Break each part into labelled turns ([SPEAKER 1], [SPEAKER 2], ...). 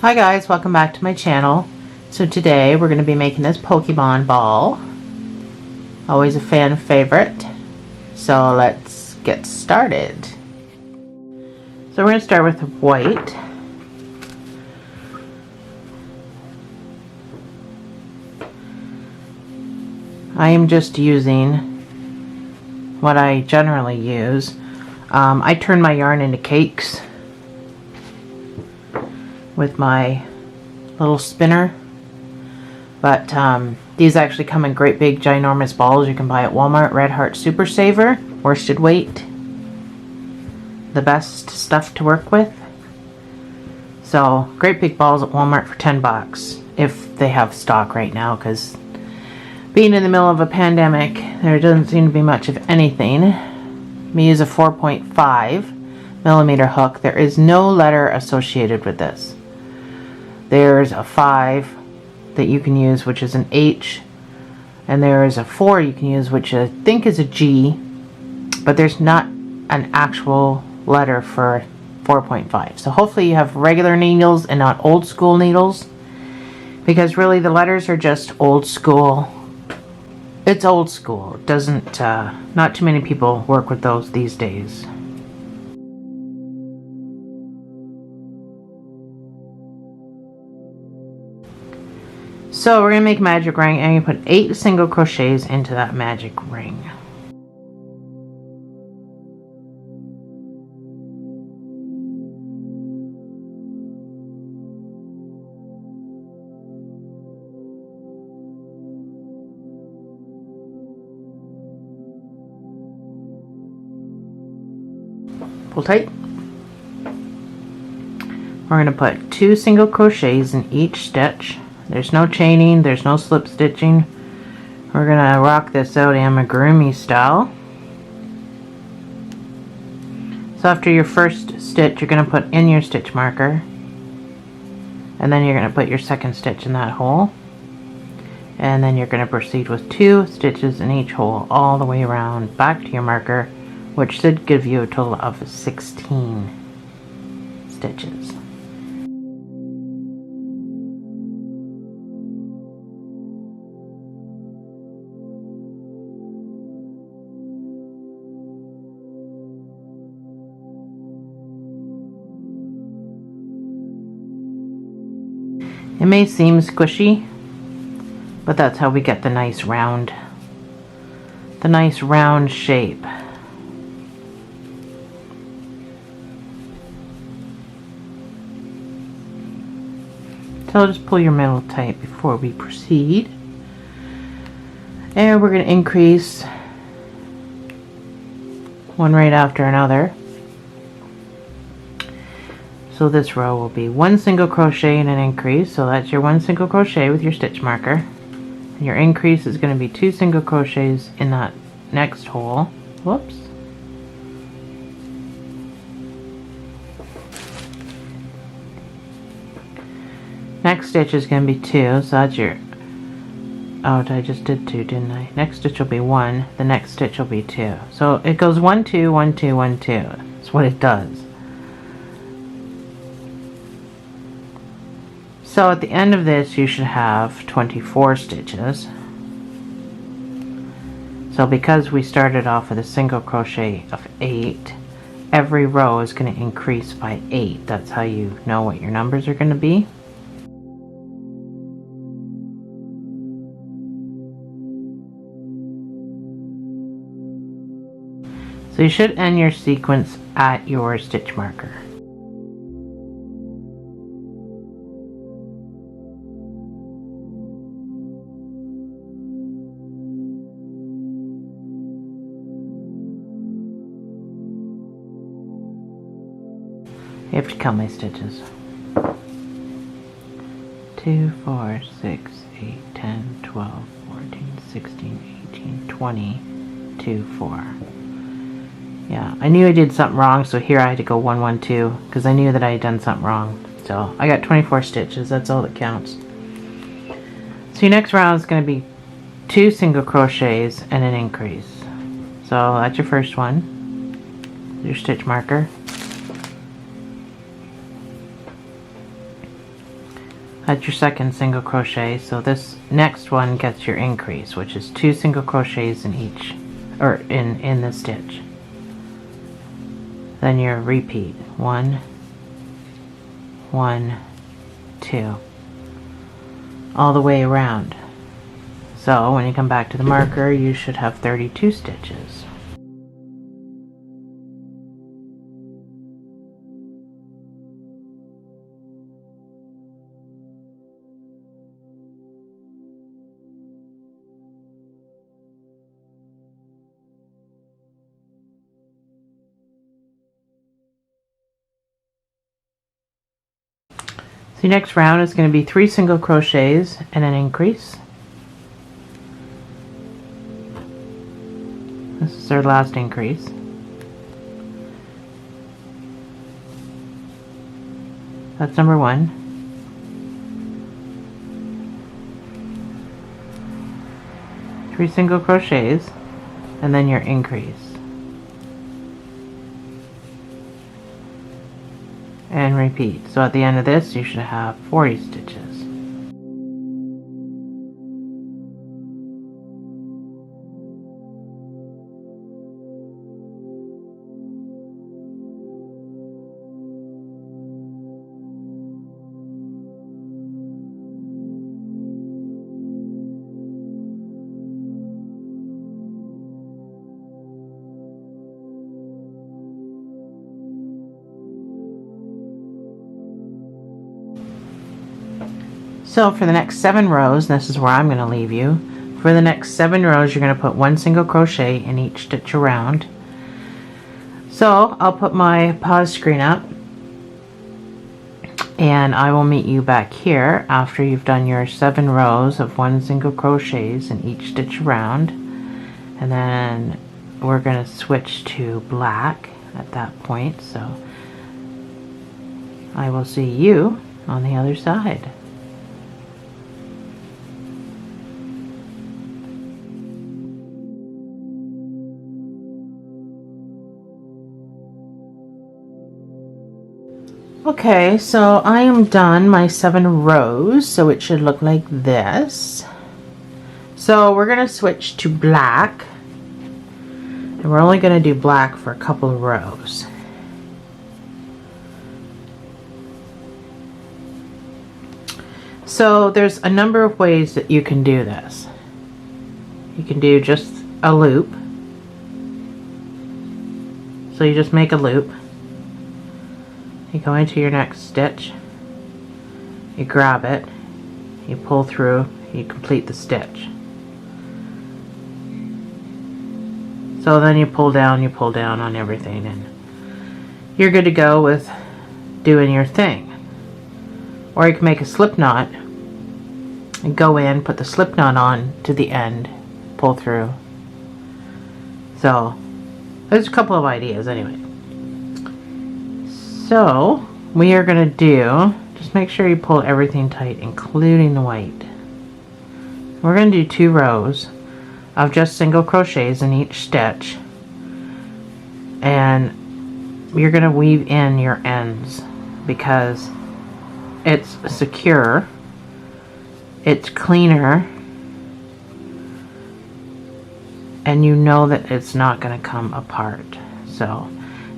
[SPEAKER 1] Hi guys, welcome back to my channel. So today we're going to be making this Pokemon ball. Always a fan favorite. So let's get started. So we're going to start with white. I am just using what I generally use. I turn my yarn into cakes with my little spinner, but these actually come in great big ginormous balls you can buy at Walmart. Red Heart Super Saver, worsted weight, the best stuff to work with. So great big balls at Walmart for 10 bucks if they have stock right now, because being in the middle of a pandemic there doesn't seem to be much of anything. We use a 4.5 millimeter hook. There is no letter associated with this. There's a 5 that you can use, which is an H, and there is a 4 you can use, which I think is a G, but there's not an actual letter for 4.5. So hopefully you have regular needles and not old school needles, because really the letters are just old school. It's old school. It doesn't, not too many people work with those these days. So we're going to make a magic ring, and you put 8 single crochets into that magic ring. Pull tight. We're going to put 2 single crochets in each stitch. There's no chaining, there's no slip stitching. We're gonna rock this out amigurumi style. So after your first stitch, you're gonna put in your stitch marker, and then you're gonna put your second stitch in that hole, and then you're gonna proceed with 2 stitches in each hole all the way around back to your marker, which should give you a total of 16 stitches. It may seem squishy, but that's how we get the nice round shape. So just pull your middle tight before we proceed. And we're going to increase one right after another. So this row will be 1 single crochet and an increase. So that's your 1 single crochet with your stitch marker. And your increase is going to be 2 single crochets in that next hole. Whoops. Next stitch is going to be 2. So that's your... Oh, I just did 2, didn't I? Next stitch will be 1. The next stitch will be 2. So it goes 1, 2, 1, 2, 1, 2. That's what it does. So at the end of this you should have 24 stitches. So because we started off with a single crochet of 8, every row is going to increase by 8. That's how you know what your numbers are going to be. So you should end your sequence at your stitch marker. You have to count my stitches. 2, 4, 6, 8, 10, 12, 14, 16, 18, 20, 2, 4. Yeah, I knew I did something wrong, so here I had to go 1, 1, 2, because I knew that I had done something wrong. So I got 24 stitches, that's all that counts. So your next round is going to be 2 single crochets and an increase. So that's your first one, your stitch marker. That's your second single crochet. So this next one gets your increase, which is 2 single crochets in each, or in the stitch. Then your repeat, 1, 1, 2, all the way around. So when you come back to the marker, you should have 32 stitches. So your next round is going to be 3 single crochets and an increase. This is our last increase. That's number 1. Three single crochets and then your increase. And repeat. So at the end of this, you should have 40 stitches. So for the next 7 rows, this is where I'm going to leave you. For the next 7 rows, you're going to put 1 single crochet in each stitch around. So I'll put my pause screen up and I will meet you back here after you've done your 7 rows of 1 single crochets in each stitch around. And then we're going to switch to black at that point. So I will see you on the other side. Okay, so I am done my 7 rows, so it should look like this. So we're going to switch to black, and we're only going to do black for a couple of rows. So there's a number of ways that you can do this. You can do just a loop. So you just make a loop. You go into your next stitch, you grab it, you pull through, you complete the stitch. So then you pull down on everything, and you're good to go with doing your thing. Or you can make a slip knot and go in, put the slip knot on to the end, pull through. So there's a couple of ideas anyway. So we are going to do, just make sure you pull everything tight, including the white. We're going to do 2 rows of just single crochets in each stitch, and you're going to weave in your ends because it's secure, it's cleaner, and you know that it's not going to come apart. So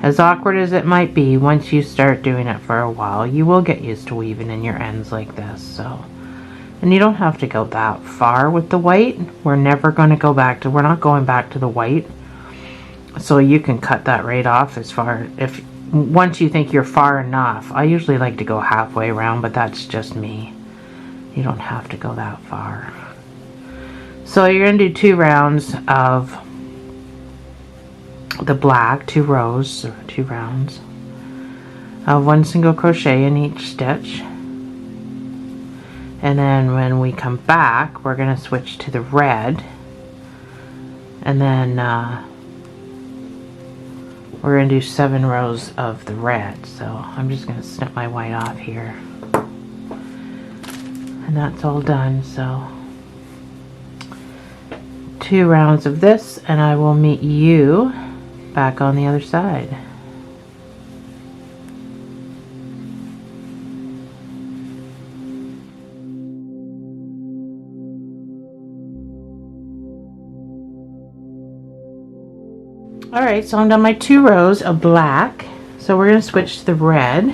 [SPEAKER 1] as awkward as it might be, once you start doing it for a while, you will get used to weaving in your ends like this. So, and you don't have to go that far with the white. We're never going to go back to, we're not going back to the white. So you can cut that right off as far, if once you think you're far enough. I usually like to go halfway around, but that's just me. You don't have to go that far. So you're going to do 2 rounds of the black, 2 rows, or 2 rounds of 1 single crochet in each stitch. And then when we come back, we're going to switch to the red, and then we're going to do 7 rows of the red. So I'm just going to snip my white off here, and that's all done. So 2 rounds of this, and I will meet you back on the other side. Alright, so I'm done my 2 rows of black. So we're going to switch to the red.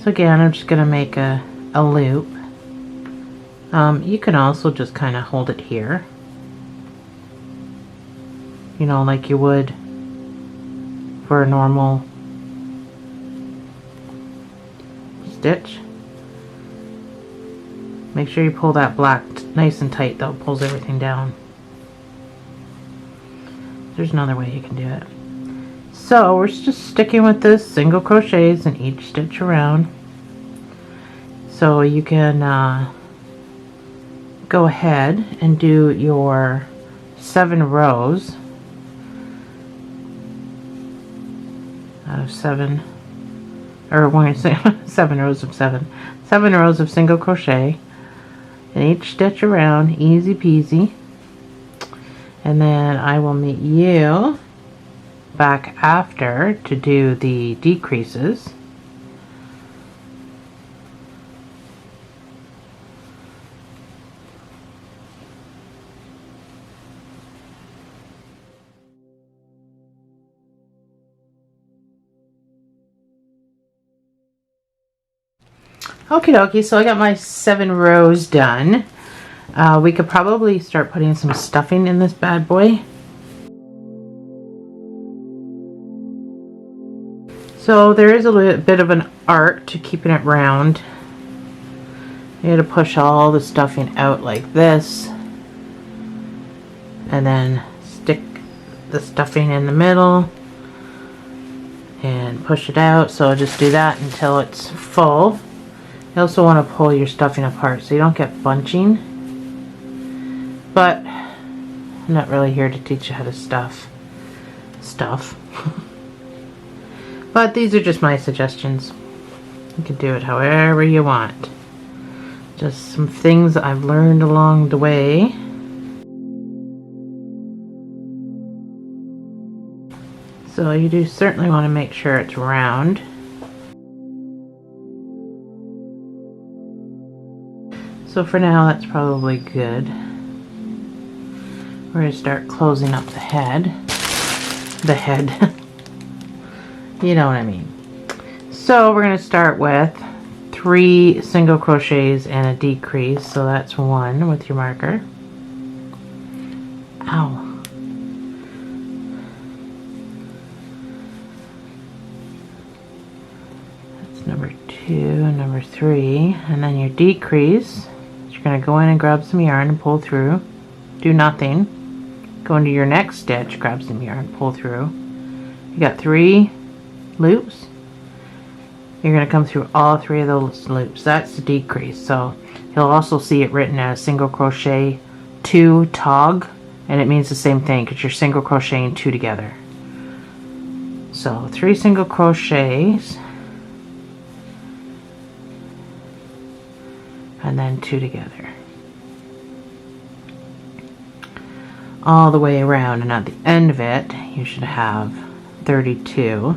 [SPEAKER 1] So again, I'm just going to make a loop. You can also just kind of hold it here. You know, like you would for a normal stitch. Make sure you pull that black nice and tight though, it pulls everything down. There's another way you can do it. So we're just sticking with this single crochets in each stitch around. So you can go ahead and do your 7 rows out of 7, or we're going to say 7 rows of 7 rows of single crochet in each stitch around, easy peasy. And then I will meet you back after to do the decreases. Okie dokie, so I got my 7 rows done. We could probably start putting some stuffing in this bad boy. So there is a little bit of an art to keeping it round. You got to push all the stuffing out like this, and then stick the stuffing in the middle and push it out. So I'll just do that until it's full. You also want to pull your stuffing apart so you don't get bunching. But I'm not really here to teach you how to stuff stuff. But these are just my suggestions. You can do it however you want. Just some things I've learned along the way. So you do certainly want to make sure it's round. So for now, that's probably good. We're going to start closing up the head. The head. You know what I mean. So we're going to start with 3 single crochets and a decrease. So that's 1 with your marker. Ow. That's number 2, number 3. And then your decrease. You're going to go in and grab some yarn and pull through. Do nothing. Go into your next stitch, grab some yarn, pull through. You got 3 loops. You're going to come through all 3 of those loops. That's the decrease. So you'll also see it written as single crochet 2 tog, and it means the same thing because you're single crocheting 2 together. So 3 single crochets and then 2 together all the way around, and at the end of it you should have 32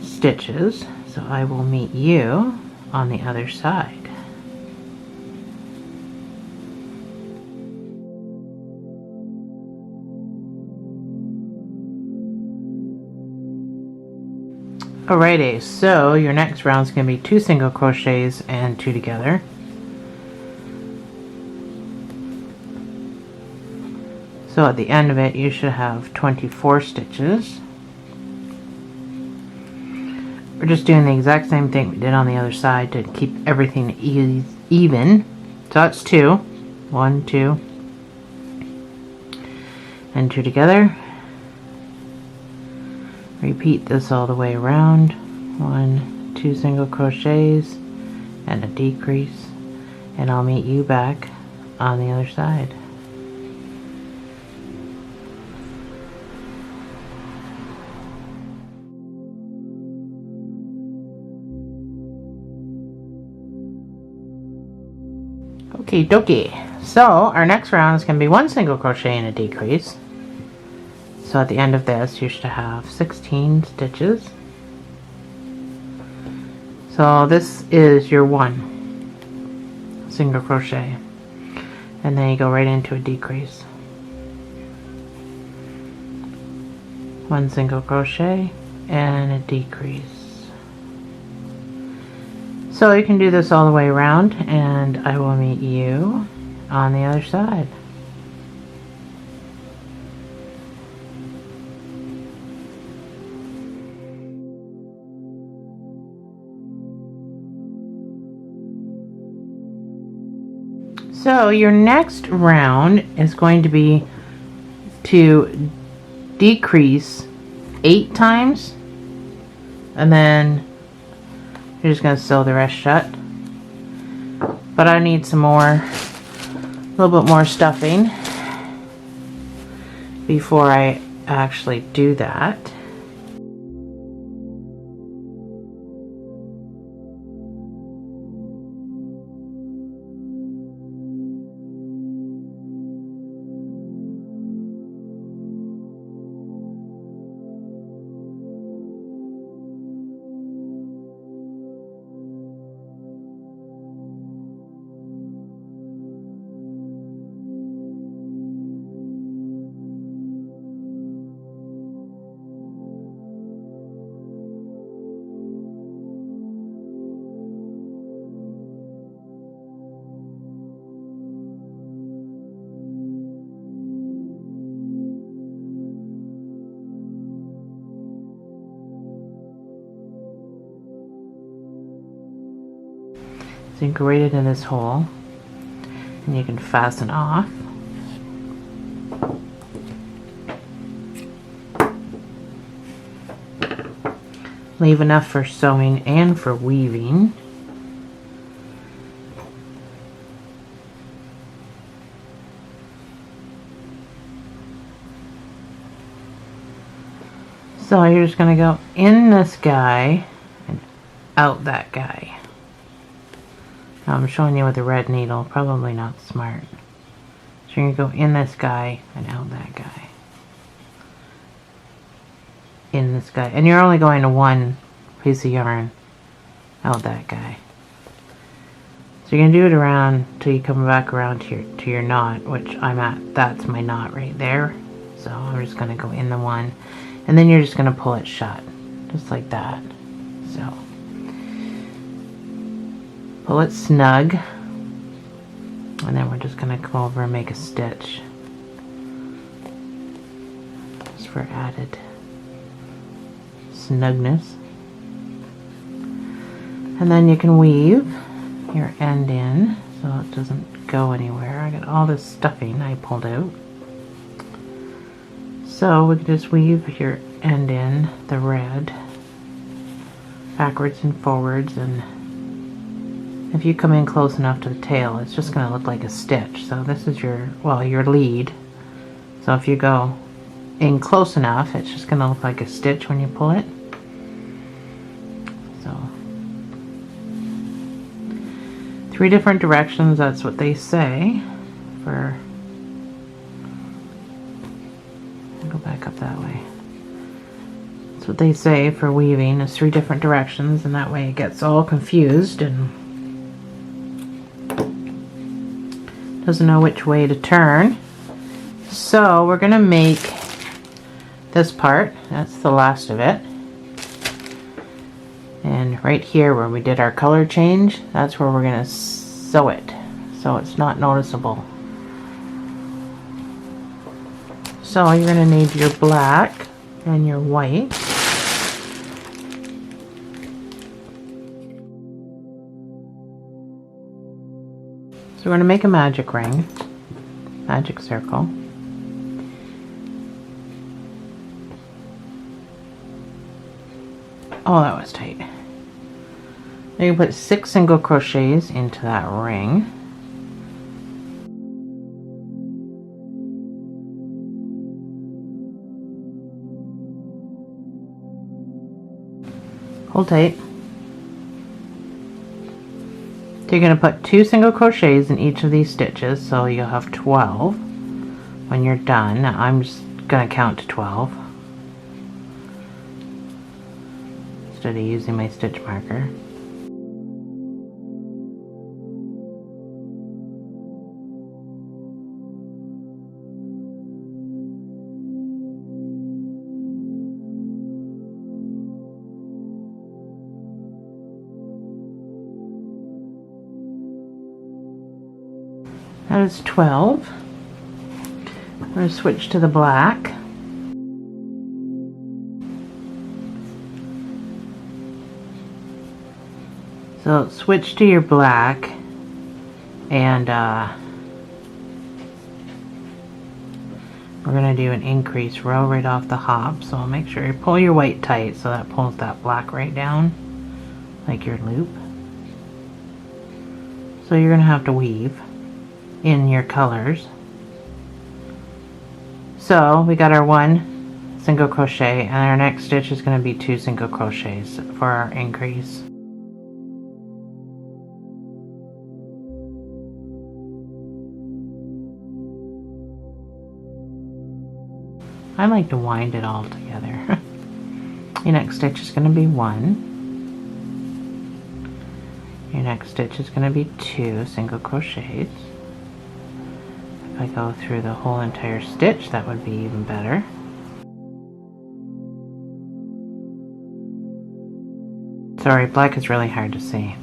[SPEAKER 1] stitches. So I will meet you on the other side. Alrighty, so your next round is going to be 2 single crochets and 2 together. So at the end of it you should have 24 stitches. We're just doing the exact same thing we did on the other side to keep everything even. So that's 2. 1, 2, and 2 together. Repeat this all the way around. 1, 2 single crochets and a decrease, and I'll meet you back on the other side. Okie dokie. So our next round is going to be 1 single crochet and a decrease. So at the end of this you should have 16 stitches. So So this is your 1 single crochet, and then you go right into a decrease. 1 single crochet and a decrease. So you can do this all the way around, and I will meet you on the other side. So your next round is going to be to decrease 8 times, and then you're just going to sew the rest shut. But I need some more, a little bit more stuffing before I actually do that. So you can go right into this hole, and you can fasten off. Leave enough for sewing and for weaving. So you're just going to go in this guy and out that guy. Now I'm showing you with a red needle, probably not smart. So you're going to go in this guy and out that guy. In this guy. And you're only going to 1 piece of yarn out that guy. So you're going to do it around till you come back around to your knot, which I'm at. That's my knot right there. So I'm just going to go in the 1. And then you're just going to pull it shut. Just like that. So pull it snug, and then we're just going to come over and make a stitch just for added snugness. And then you can weave your end in so it doesn't go anywhere. I got all this stuffing I pulled out, so we can just weave your end in the red backwards and forwards, and if you come in close enough to the tail, it's just going to look like a stitch. So this is your, well, your lead. So if you go in close enough, it's just going to look like a stitch when you pull it. So 3 different directions, that's what they say for, I'll go back up that way. That's what they say for weaving, is 3 different directions, and that way it gets all confused and doesn't know which way to turn. So we're going to make this part, that's the last of it, and right here where we did our color change, that's where we're going to sew it so it's not noticeable. So you're going to need your black and your white. So we're going to make a magic ring, magic circle. Oh, that was tight. Now you put 6 single crochets into that ring. Hold tight. So you're going to put 2 single crochets in each of these stitches, so you'll have 12 when you're done. Now I'm just going to count to 12 instead of using my stitch marker. That is 12. I'm going to switch to the black. So switch to your black, and we're going to do an increase row right off the hop. So make sure you pull your white tight so that pulls that black right down like your loop. So you're going to have to weave in your colors. So we got our 1 single crochet, and our next stitch is going to be 2 single crochets for our increase. I like to wind it all together. Your next stitch is going to be 1. Your next stitch is going to be 2 single crochets. If I go through the whole entire stitch, that would be even better. Sorry, black is really hard to see.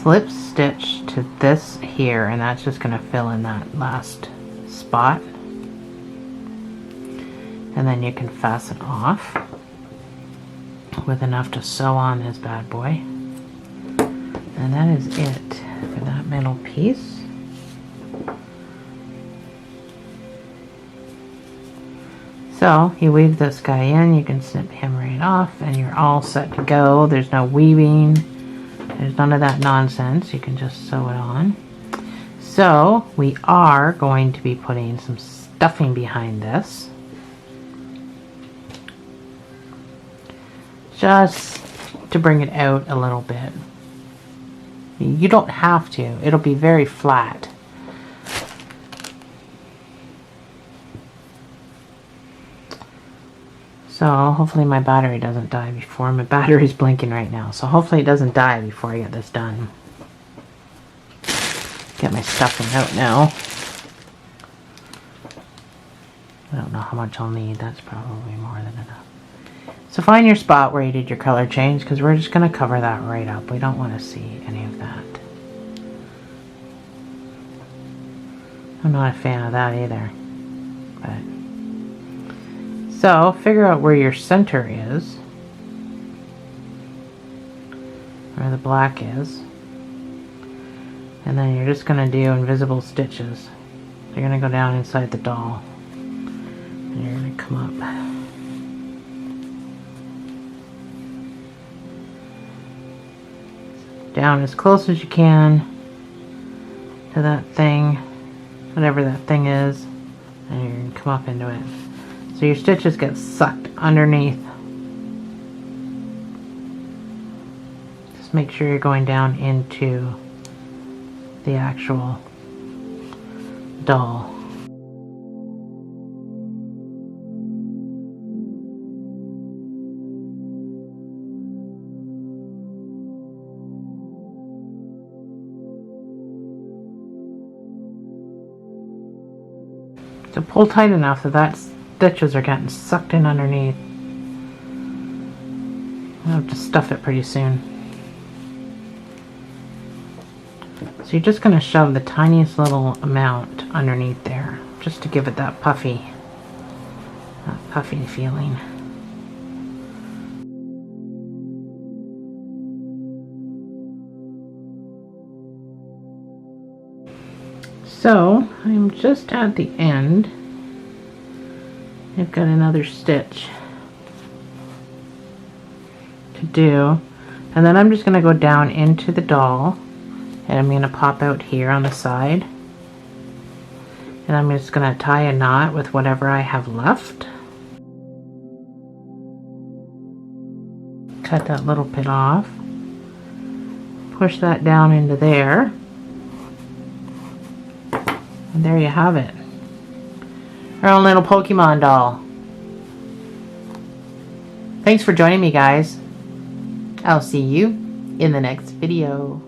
[SPEAKER 1] Slip stitch to this here, and that's just going to fill in that last spot, and then you can fasten off with enough to sew on this bad boy, and that is it for that middle piece. So you weave this guy in, you can snip him right off, and you're all set to go. There's no weaving. There's none of that nonsense. You can just sew it on. So we are going to be putting some stuffing behind this. Just to bring it out a little bit. You don't have to. It'll be very flat. So hopefully my battery doesn't die before. My battery's blinking right now. So hopefully it doesn't die before I get this done. Get my stuffing out now. I don't know how much I'll need. That's probably more than enough. So find your spot where you did your color change, because we're just going to cover that right up. We don't want to see any of that. I'm not a fan of that either. But so figure out where your center is, where the black is, and then you're just going to do invisible stitches. You're going to go down inside the doll, and you're going to come up. Down as close as you can to that thing, whatever that thing is, and you're going to come up into it. So your stitches get sucked underneath. Just make sure you're going down into the actual doll. So pull tight enough that stitches are getting sucked in underneath. I'll have to stuff it pretty soon. So you're just going to shove the tiniest little amount underneath there, just to give it that puffy feeling. So I'm just at the end. I've got another stitch to do, and then I'm just going to go down into the doll And I'm going to pop out here on the side. And I'm just going to tie a knot with whatever I have left. Cut that little bit off. Push that down into there. And there you have it. Our own little Pokemon doll. Thanks for joining me, guys. I'll see you in the next video.